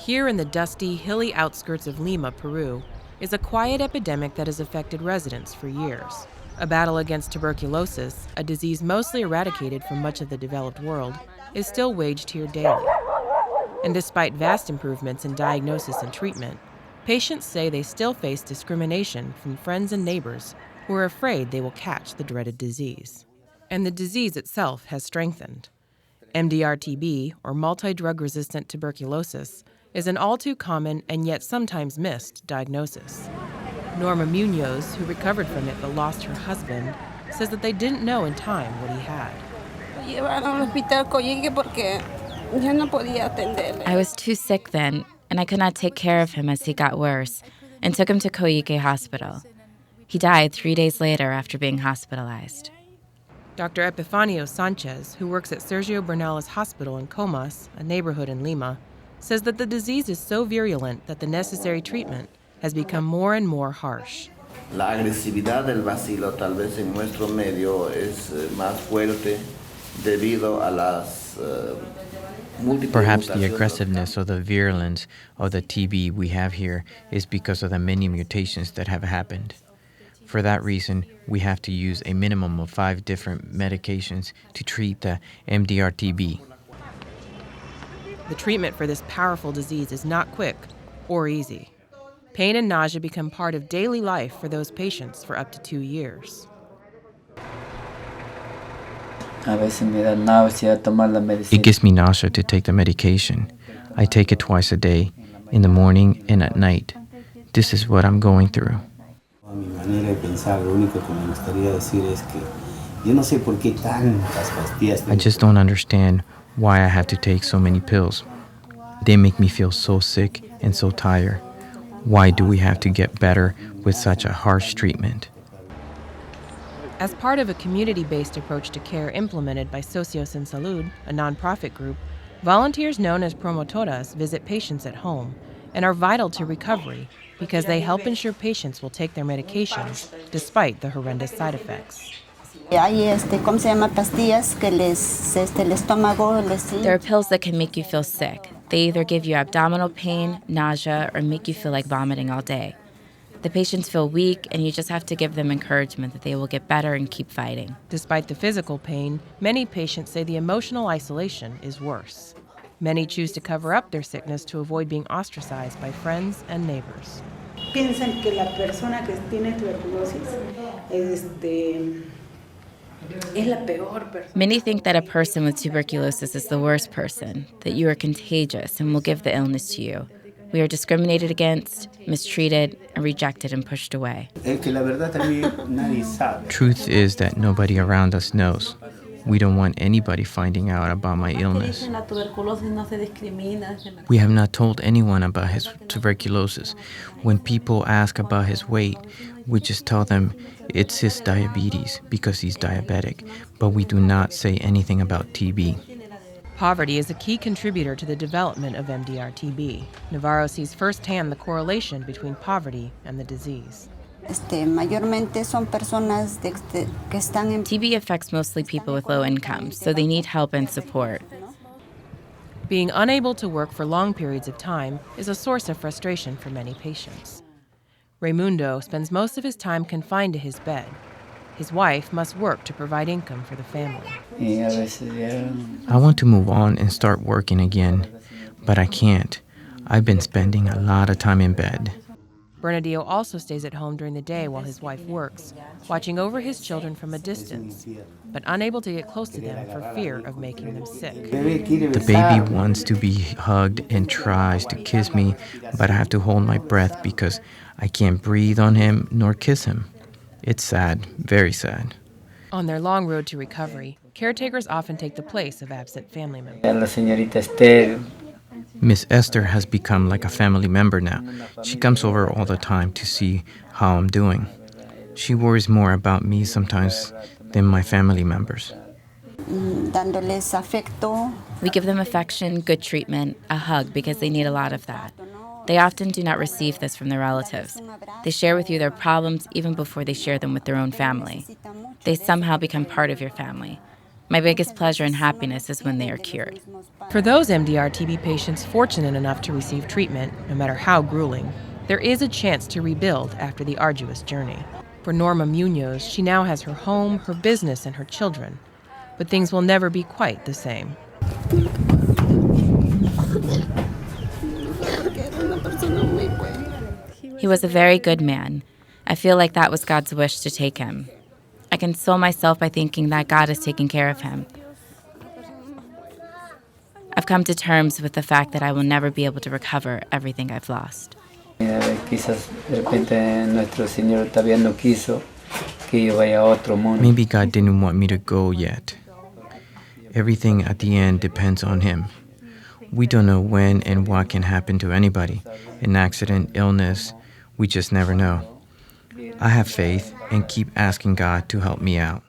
Here in the dusty, hilly outskirts of Lima, Peru, is a quiet epidemic that has affected residents for years. A battle against tuberculosis, a disease mostly eradicated from much of the developed world, is still waged here daily. And despite vast improvements in diagnosis and treatment, patients say they still face discrimination from friends and neighbors who are afraid they will catch the dreaded disease. And the disease itself has strengthened. MDR-TB, or multi-drug-resistant tuberculosis, is an all-too-common and yet sometimes missed diagnosis. Norma Munoz, who recovered from it but lost her husband, says that they didn't know in time what he had. I was too sick then, and I could not take care of him as he got worse, and took him to Coyique Hospital. He died 3 days later after being hospitalized. Dr. Epifanio Sanchez, who works at Sergio Bernales Hospital in Comas, a neighborhood in Lima, says that the disease is so virulent that the necessary treatment has become more and more harsh. La agresividad del bacilo tal vez en nuestro medio es más fuerte debido a las Perhaps the aggressiveness or the virulence of the TB we have here is because of the many mutations that have happened. For that reason, we have to use a minimum of 5 different medications to treat the MDR-TB. The treatment for this powerful disease is not quick or easy. Pain and nausea become part of daily life for those patients for up to 2 years. It gives me nausea to take the medication. I take it twice a day, in the morning and at night. This is what I'm going through. I just don't understand why I have to take so many pills. They make me feel so sick and so tired. Why do we have to get better with such a harsh treatment? As part of a community-based approach to care implemented by Socios en Salud, a nonprofit group, volunteers known as promotoras visit patients at home and are vital to recovery because they help ensure patients will take their medications despite the horrendous side effects. There are pills that can make you feel sick. They either give you abdominal pain, nausea, or make you feel like vomiting all day. The patients feel weak, and you just have to give them encouragement that they will get better and keep fighting. Despite the physical pain, many patients say the emotional isolation is worse. Many choose to cover up their sickness to avoid being ostracized by friends and neighbors. Piensan que la persona que tiene tuberculosis es la peor persona. Many think that a person with tuberculosis is the worst person, that you are contagious and will give the illness to you. We are discriminated against, mistreated, and rejected and pushed away. Truth is that nobody around us knows. We don't want anybody finding out about my illness. We have not told anyone about his tuberculosis. When people ask about his weight, we just tell them it's his diabetes because he's diabetic, but we do not say anything about TB. Poverty is a key contributor to the development of MDR-TB. Navarro sees firsthand the correlation between poverty and the disease. TB affects mostly people with low incomes, so they need help and support. Being unable to work for long periods of time is a source of frustration for many patients. Raimundo spends most of his time confined to his bed. His wife must work to provide income for the family. I want to move on and start working again, but I can't. I've been spending a lot of time in bed. Bernardillo also stays at home during the day while his wife works, watching over his children from a distance, but unable to get close to them for fear of making them sick. The baby wants to be hugged and tries to kiss me, but I have to hold my breath because I can't breathe on him nor kiss him. It's sad, very sad. On their long road to recovery, caretakers often take the place of absent family members. Miss Esther has become like a family member now. She comes over all the time to see how I'm doing. She worries more about me sometimes than my family members. We give them affection, good treatment, a hug because they need a lot of that. They often do not receive this from their relatives. They share with you their problems even before they share them with their own family. They somehow become part of your family. My biggest pleasure and happiness is when they are cured. For those MDR TB patients fortunate enough to receive treatment, no matter how grueling, there is a chance to rebuild after the arduous journey. For Norma Munoz, she now has her home, her business, and her children. But things will never be quite the same. He was a very good man. I feel like that was God's wish to take him. I console myself by thinking that God is taking care of him. I've come to terms with the fact that I will never be able to recover everything I've lost. Quizás de repente nuestro Señor todavía no quiso que yo vaya a otro mundo. Maybe God didn't want me to go yet. Everything at the end depends on Him. We don't know when and what can happen to anybody. An accident, illness, we just never know. I have faith and keep asking God to help me out.